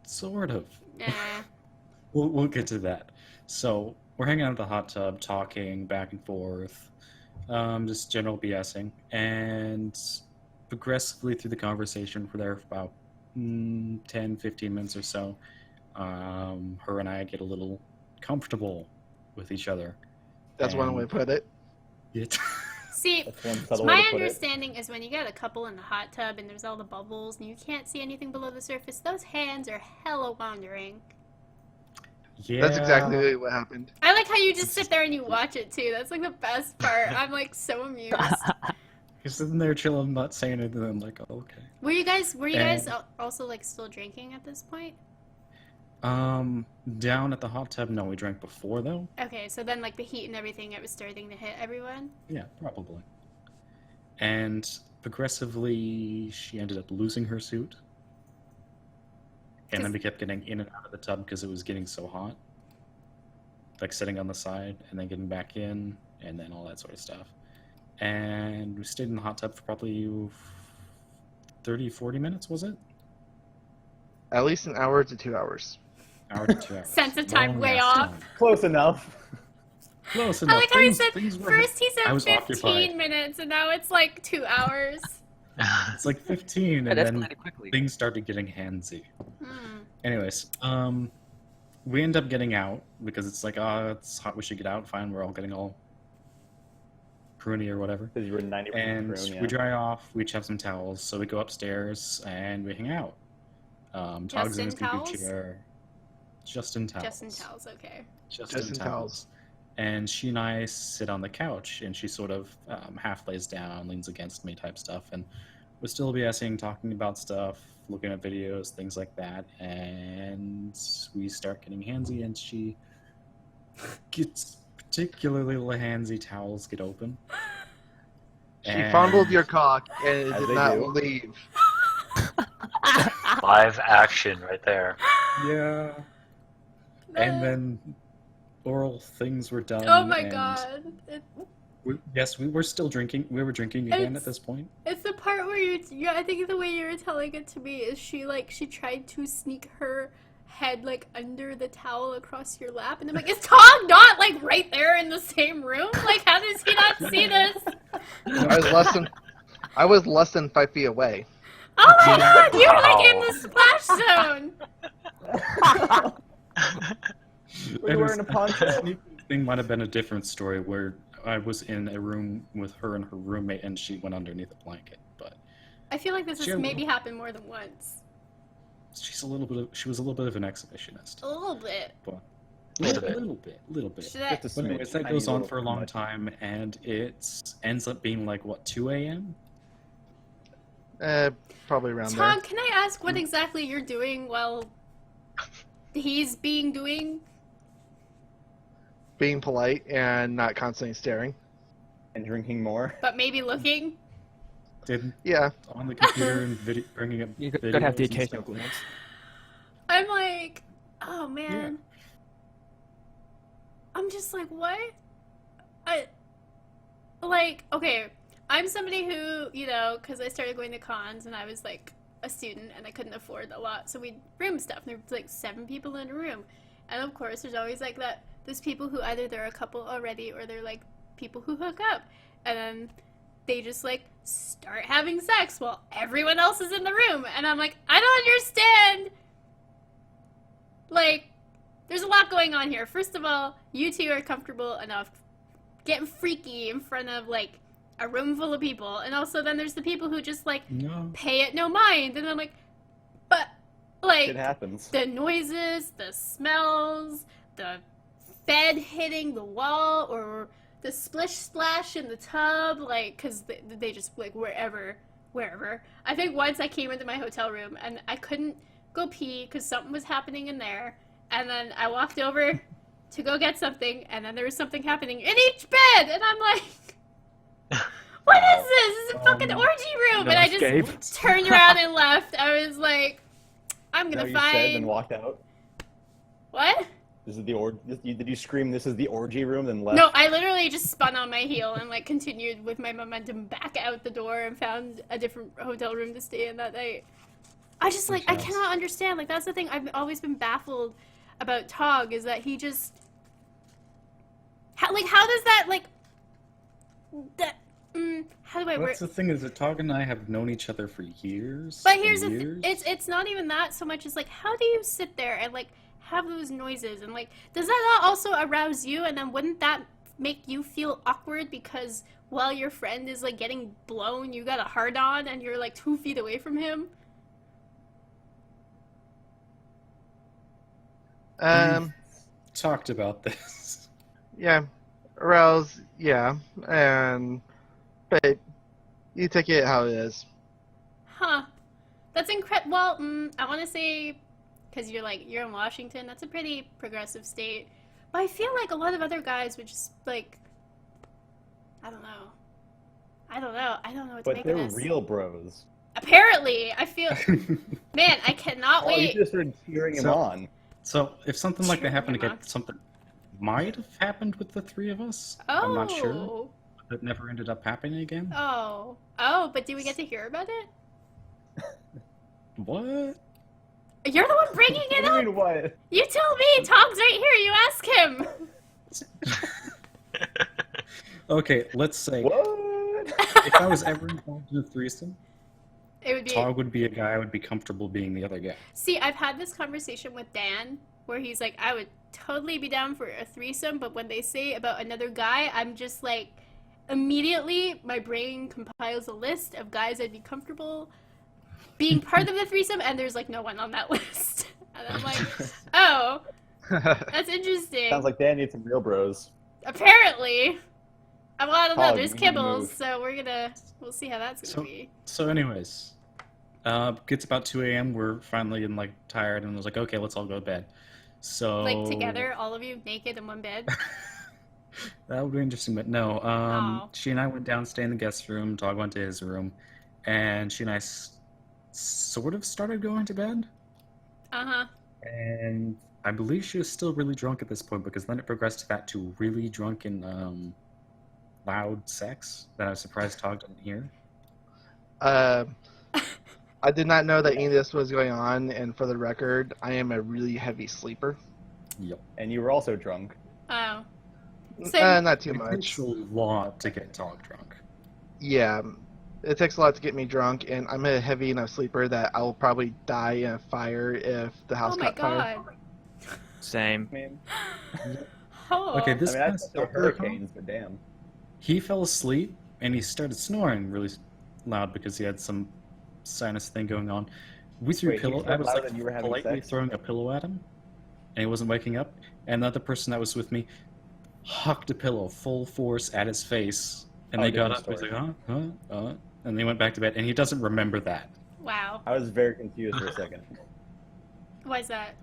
Sort of. Nah. We'll get to that. So we're hanging out at the hot tub, talking back and forth, just general BSing, and progressively through the conversation, we're there for about 10, 15 minutes or so. Her and I get a little comfortable with each other. That's one And way to put it. See, That's one subtle my way to put it. understanding is when you get a couple in the hot tub and there's all the bubbles and you can't see anything below the surface, those hands are hella wandering. Yeah. That's exactly what happened. I like how you just sit there and you watch it too. That's like the best part. I'm like so amused. He's sitting there chilling, not saying anything. I'm like, oh, okay. Were you guys And- also like still drinking at this point? Down at the hot tub, no, we drank before though. Okay, so then like the heat and everything, it was starting to hit everyone. Yeah, probably. And progressively, she ended up losing her suit. And then we kept getting in and out of the tub because it was getting so hot. Like sitting on the side and then getting back in and then all that sort of stuff. And we stayed in the hot tub for probably 30, 40 minutes, was it? At least an hour to 2 hours. Hour to 2 hours. Sense of time Long way ass off. time. Close enough. Close I enough. like how he said Things were- first he I said was 15 occupied. minutes and now it's like 2 hours. It's like 15 It and then escalated quickly. things started getting handsy. Hmm. Anyways, we end up getting out because it's like, oh, it's hot, we should get out. Fine, we're all getting all pruny or whatever. Because you were 90% And prune, yeah. we dry off, we each have some towels, so we go upstairs and we hang out. Togg's in his Just in computer chair. Just in towels. Just in towels, okay. Just Just in in towels. towels. And she and I sit on the couch, and she sort of half lays down, leans against me type stuff, and we're still BSing, talking about stuff, looking at videos, things like that, and we start getting handsy, and she gets particularly handsy. Towels get open. She And- fondled your cock and it As did they not do. leave. Live action right there. Yeah. And then oral things were done. Oh my and god. Yes, we were still drinking. We were drinking again It's- at this point. It's the part where yeah, I think the way you were telling it to me is she tried to sneak her head like under the towel across your lap, and I'm like, is Tom not like right there in the same room? Like, how does he not see this? I was less than 5 feet away. Oh my god, you were Wow. like in the splash zone. We were in a poncho. Thing might have been a different story where I was in a room with her and her roommate, and she went underneath a blanket. But I feel like this She has had- maybe happened more than once. she was a little bit of an exhibitionist. A little bit. But Just a a bit. little bit. Should I, Just a But anyways, smidge. that Tiny goes on little for a long smidge. time, and it ends up being like what 2 a.m. Probably around Tom, there. can I ask what exactly you're doing while he's doing? Being polite and not constantly staring. And drinking more. But maybe looking? Did Yeah. on the computer and bringing up. You gotta have the videos and occasional stuff. glance. I'm like, oh man. I'm just like, what? Okay, I'm somebody who, because I started going to cons and I was like a student and I couldn't afford a lot, so we'd room stuff. And there was like 7 people in a room. And of course, there's always like there's people who either they're a couple already or they're like people who hook up. And then they just like start having sex while everyone else is in the room. And I'm like, I don't understand. Like, there's a lot going on here. First of all, you two are comfortable enough getting freaky in front of like a room full of people. And also then there's the people who just like No. pay it no mind. And I'm like, but like It happens. the noises, the smells, the bed hitting the wall, or the splish splash in the tub, like, because they just, like, wherever. I think once I came into my hotel room, and I couldn't go pee, because something was happening in there, And then I walked over to go get something, and then there was something happening in each bed, and I'm like, what is this? This is a fucking orgy room. No And I escape. just turned around and left. I was like, I'm No, gonna you said and find... walked out. What? This is the Did you scream, "This is the orgy room," then left? No, I literally just spun on my heel and like continued with my momentum back out the door and found a different hotel room to stay in that night. I just like, I Makes sense. cannot understand. Like, that's the thing. I've always been baffled about Tog is that he just... How does that, like... how do I word... That's the thing is that Tog and I have known each other for years. But here's the and thing. years. It's not even that so much as like, how do you sit there and like have those noises and like, does that not also arouse you? And then wouldn't that make you feel awkward because while your friend is like getting blown, you got a hard on and you're like 2 feet away from him? Talked about this. Yeah, arouse. Yeah, but you take it how it is. Huh. That's incredible. Well, I want to say, because you're in Washington, that's a pretty progressive state. But I feel like a lot of other guys would just like, I don't know. I don't know what to But make they're of this. real bros. Apparently, I feel, man, I cannot Oh, you wait. just started cheering him So- on. So if something like that Cheering happened him again, on. something might have happened with the three of us. Oh. I'm not sure. It never ended up happening again. Oh, but do we get to hear about it? What? You're the one bringing What it do you up. mean, what? You tell me. Tom's right here. You ask him. Okay, let's say What? if I was ever involved in a threesome, It would be. Tog would be a guy I would be comfortable being the other guy. See, I've had this conversation with Dan where he's like, I would totally be down for a threesome, but when they say about another guy, I'm just like, immediately my brain compiles a list of guys I'd be comfortable being part of the threesome, and there's like no one on that list. And I'm like, oh, that's interesting. Sounds like Dan needs some real bros. Apparently. Well, I don't know. Tog, There's you need to kibbles, move. so we'll see how that's gonna be. So anyways, gets about 2 a.m. We're finally like tired and was like, okay, let's all go to bed. So Like together, all of you naked in one bed. That would be interesting, but no. Oh. She and I went down, stayed in the guest room. Tog went to his room, and she and I sort of started going to bed. Uh-huh. And I believe she was still really drunk at this point because then it progressed to that to really drunk and loud sex that I was surprised Tog didn't hear. I did not know that any of this was going on, and for the record, I am a really heavy sleeper. Yep. And you were also drunk. Oh. So, Not too It much. takes a lot to get Tog drunk. Yeah, it takes a lot to get me drunk, and I'm a heavy enough sleeper that I will probably die in a fire if the house oh my caught fire. god. Same. I mean, Oh. Okay, this I mean, past there summer, hurricanes, but damn. he fell asleep and he started snoring really loud because he had some sinus thing going on. We threw Wait, he pillow. I slept was louder like than you were having politely sex? throwing a pillow at him, and he wasn't waking up. And the other person that was with me hucked a pillow full force at his face, and Oh, they got different up. He's story. like, huh, and they went back to bed. And he doesn't remember that. Wow. I was very confused for a second. Why is that?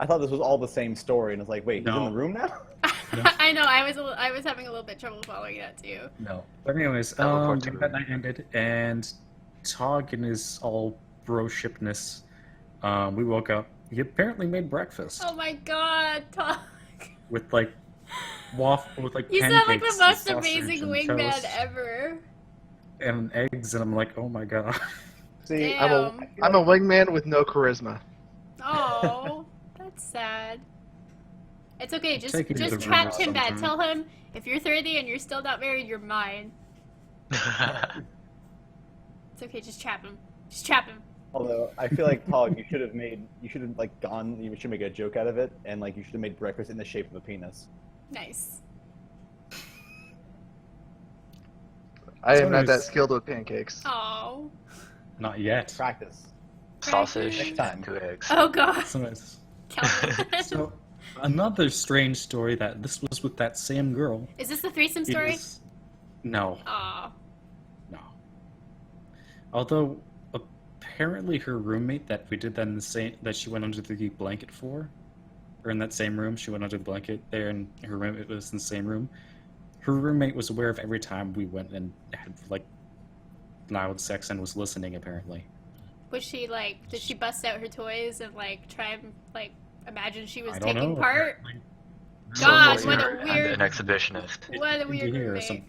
I thought this was all the same story, and it's like, wait, he's in No. the room now? I know. I was having a little bit trouble following that too. No. But anyways, That report to that night ended, and Tog in his all broshipness, we woke up. He apparently made breakfast Oh my god, Tom. with like waffle with like You pancakes sound like the and most sausage amazing and wingman toast ever. and eggs, and I'm like, oh my god. See, Damn. I'm a wingman with no charisma. Oh, that's sad. It's okay. Just Take it to the trap room Tinbad. sometime. Tell him if you're 30 and you're still not married, you're mine. It's okay. Just trap him. Just trap him. Although I feel like Tog, you should have like gone. You should make a joke out of it, and like you should have made breakfast in the shape of a penis. Nice. I So am not that anyways- skilled with pancakes. Oh. Not yet. Practice. Sausage Next time. and 2 eggs. Oh god. Calvin. So another strange story that this was with that same girl. Is this the threesome It story? is- No, Oh. no. Although apparently her roommate that we did that in the same that she went under the blanket for or in that same room. She went under the blanket there, and her roommate was in the same room. Her roommate was aware of every time we went and had like loud sex and was listening. Apparently, Was she like? Did she bust out her toys and like try and like imagine she was I don't taking know. part? apparently. God, So what a voyeur and weird- an exhibitionist. What a Did weird you hear roommate. some-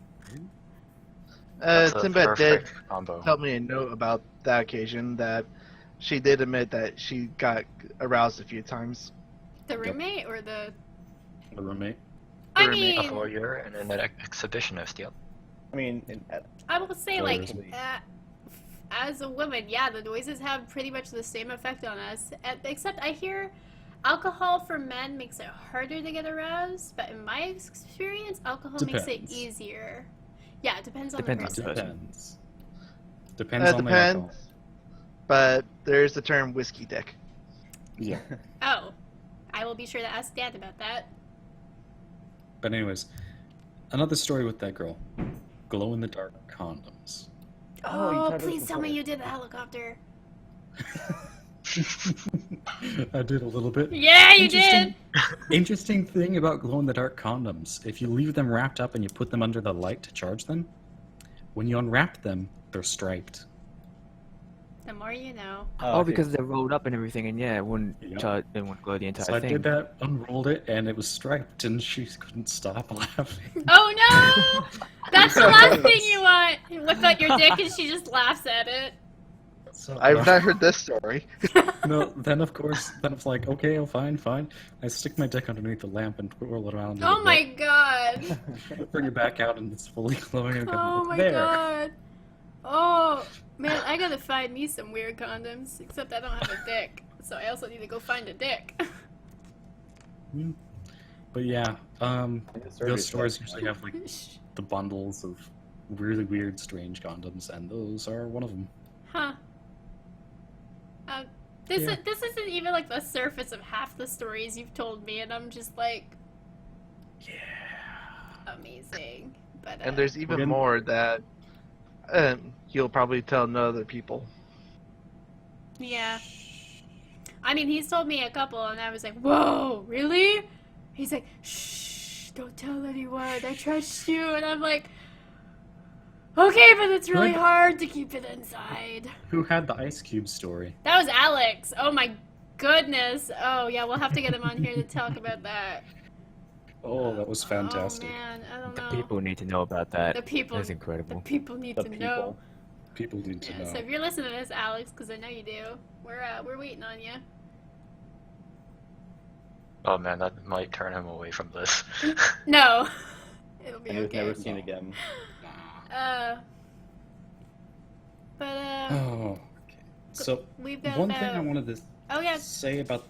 That's a Tinbad did perfect combo. tell me a note about that occasion that she did admit that she got aroused a few times. The roommate or the? The roommate. I roommate. A mean, voyeur and an exhibitionist. Yep. I mean, I will say, like, Totally. as a woman, yeah, the noises have pretty much the same effect on us. Except I hear alcohol for men makes it harder to get aroused, but in my experience, alcohol makes it Depends. easier. Yeah, it depends on Depends the on person. Depends. Depends It on the depends, alcohol. but there's the term whiskey dick. Yeah. Oh, I will be sure to ask Dad about that. But anyways, another story with that girl. Glow in the dark condoms. Oh, you Oh, tried this please tell me before. you did the helicopter. I did a little bit. Yeah, you did. Interesting thing about glow in the dark condoms. If you leave them wrapped up and you put them under the light to charge them, when you unwrap them, they're striped. The more you know. Oh, because they're rolled up and everything, and yeah, it wouldn't Yep. charge, it wouldn't glow the entire So I thing. did that, unrolled it, and it was striped, and she couldn't stop laughing. Oh no! That's the last thing you want. You whip out your dick and she just laughs at it. So, I've not heard this story. no, then of course, then it's like, okay, oh, fine. I stick my dick underneath the lamp and twirl it around. a Oh little my bit. god. Bring it back out, and it's fully glowing. And Oh my there. god. Oh man, I gotta find me some weird condoms. Except I don't have a dick, so I also need to go find a dick. But yeah, Surgery those stores stuff. usually have like the bundles of really weird, strange condoms, and those are one of them. Huh. This Yeah. this isn't even like the surface of half the stories you've told me, and I'm just like, Yeah. amazing. But And there's even Again- more that you'll probably tell no other people. yeah. I mean, he's told me a couple, and I was like, whoa, really? He's like, shh, don't tell anyone. I trust you. And I'm like, okay, but it's really Good. hard to keep it inside. Who had the ice cube story? That was Alex. Oh my goodness. Oh, yeah, we'll have to get him on here to talk about that. Oh, that was fantastic. Oh, man, I don't The know. people need to know about that. The people. That's The incredible. people need The to people. know. People need to Yeah, know. so if you're listening to this, Alex, because I know you do, we're waiting on you. Oh man, that might turn him away from this. No, it'll be And he was okay. never seen again. But Oh, okay. So we've got one about. thing I wanted to Oh yeah. say about.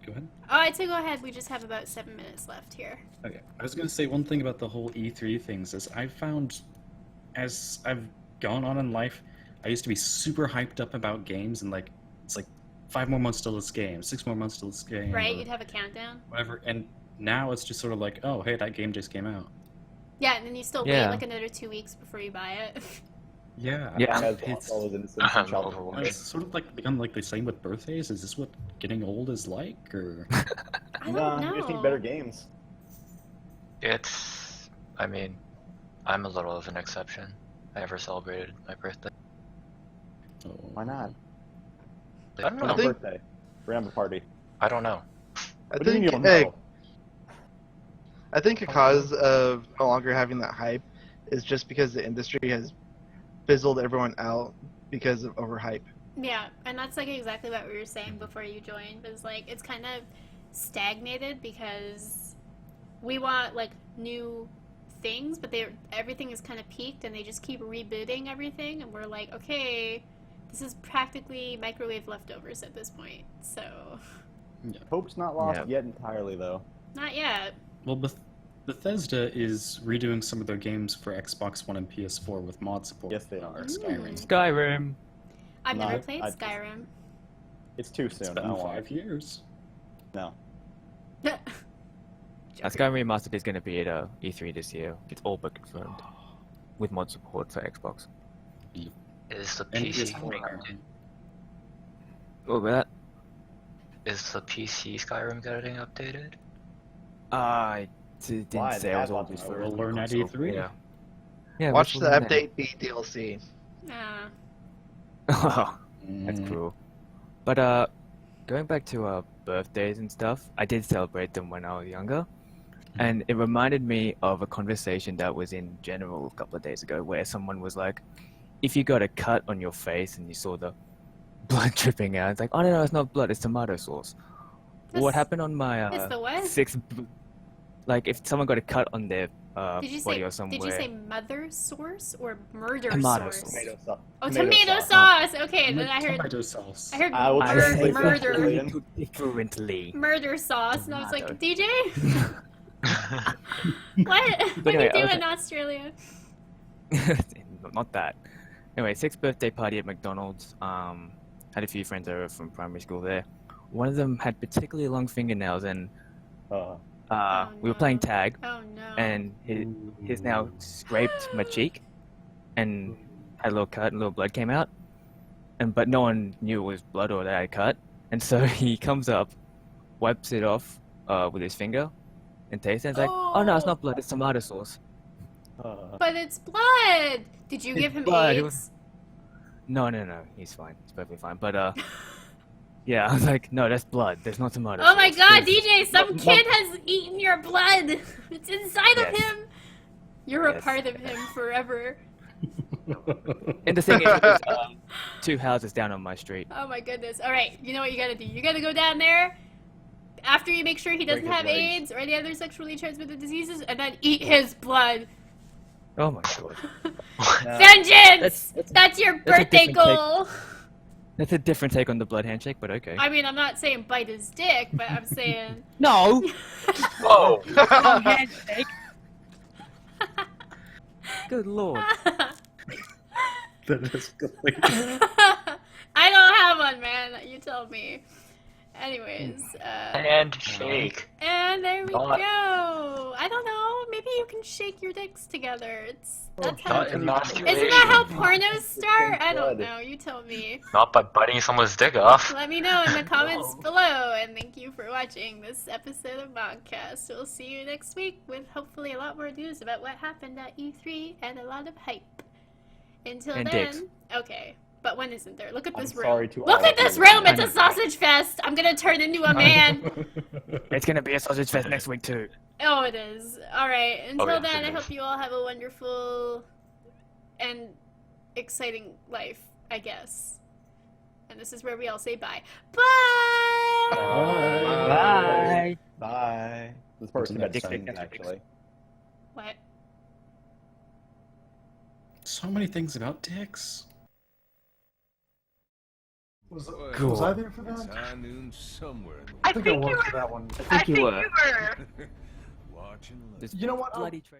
Go ahead. Oh, I'd say go ahead. We just have about 7 minutes left here. Okay, I was gonna say one thing about the whole E3 things is I found, as I've gone on in life, I used to be super hyped up about games and like it's like 5 more months till this game, 6 more months till this game, Right? or You'd have a countdown. whatever. And now it's just sort of like, oh, hey, that game just came out. Yeah, and then you still wait Yeah. like another 2 weeks before you buy it. Yeah, Yeah. As it's, all those innocent child Overwatch. it's sort of like become like the same with birthdays. Is this what getting old is like, or? I don't Nah, know. you just need better games. It's, I mean, I'm a little of an exception. I never celebrated my birthday. Oh. Why not? I don't For know. my think- birthday. We're gonna have a party. I don't know. I What do you mean think you don't know? I think a cause of no longer having that hype is just because the industry has fizzled everyone out because of overhype. Yeah, and that's like exactly what we were saying before you joined. Was like it's kind of stagnated because we want like new things, but everything is kind of peaked, and they just keep rebooting everything, and we're like, okay, this is practically microwave leftovers at this point. So Hope's not lost Yeah. yet entirely, though. not yet. Well, Bethesda is redoing some of their games for Xbox One and PS4 with mod support. Yes, they are. Skyrim. Skyrim. I've No, never played I- Skyrim. It's too It's soon. I been don't want 5 years. No. Skyrim Remastered is going to be at E3 this year. It's all but confirmed. With mod support for Xbox. Is the And PC PS4. being- What about that? is the PC Skyrim getting updated? I didn't Why? say They I have was lots always of for We'll the learn at console. E3. Yeah. Yeah. Watch we'll the learn that. update be DLC. Ah. That's Mm. cruel. But going back to birthdays and stuff, I did celebrate them when I was younger, and it reminded me of a conversation that was in general a couple of days ago, where someone was like, "If you got a cut on your face and you saw the blood dripping out, it's like, oh no, it's not blood, it's tomato sauce." What This- happened on my It's the what? like if someone got a cut on their Did you body say? or somewhere? Did you say mother source or murder Tomato source? sauce. Tomato sauce. Oh, tomato sauce. Okay, then I heard. Tomato sauce. I heard I will I translate say that murder. for you. differently. Murder sauce, and I was like, Tomato. DJ, what? What anyway, do you I do was in Australia? Not that. Anyway, 6th birthday party at McDonald's. Had a few friends over from primary school there. One of them had particularly long fingernails, and Uh, Oh, we were playing no. tag, Oh no. and he's now scraped my cheek, and had a little cut, and a little blood came out, but no one knew it was blood or that I had cut, and so he comes up, wipes it off with his finger, and tastes it. And it's like, oh no, it's not blood, it's tomato sauce. But it's blood. Did you It's give him blood, it AIDS? was- No, he's fine, he's perfectly fine. But yeah, I was like, no, that's blood. There's no tomato Oh my sauce. God, There's- DJ! Some kid has eaten your blood. It's inside of Yes. him. You're a Yes. part of him forever. And the thing is, it was 2 houses down on my street. Oh my goodness. All right, you know what you gotta do. You gotta go down there after you make sure he doesn't Break his have legs. AIDS or any other sexually transmitted diseases, and then eat his blood. Oh my god. Vengeance! That's your that's a birthday different take. goal. That's a different take on the blood handshake, but okay. I mean, I'm not saying bite his dick, but I'm saying. No! Whoa! No handshake! Good lord. That escalated. I don't have one, man. You tell me. Anyways, Handshake. and there we Not- go. I don't know. Maybe you can shake your dicks together. That's how. Not emasculation. Isn't that how pornos start? I don't blood. know. You tell me. Not by biting someone's dick off. Let me know in the comments No. below. And thank you for watching this episode of ModCast. We'll see you next week with hopefully a lot more news about what happened at E3 and a lot of hype. Until And then, dicks. okay. But when isn't there? Look at I'm this room. sorry to Look all at of this you. room. It's a sausage fest. I'm gonna turn into a man. It's gonna be a sausage fest next week too. Oh, it is. All right. Until yes, then, it I is. hope you all have a wonderful and exciting life, I guess. And this is where we all say bye. Bye. Bye! Bye. This person had Dick pic, sons, dick pics. actually. What? So many things about dicks. Was Cool. I there for It's that? high noon somewhere. in the I think I was for that one. I think you were. Watching. This You know what? bloody tra-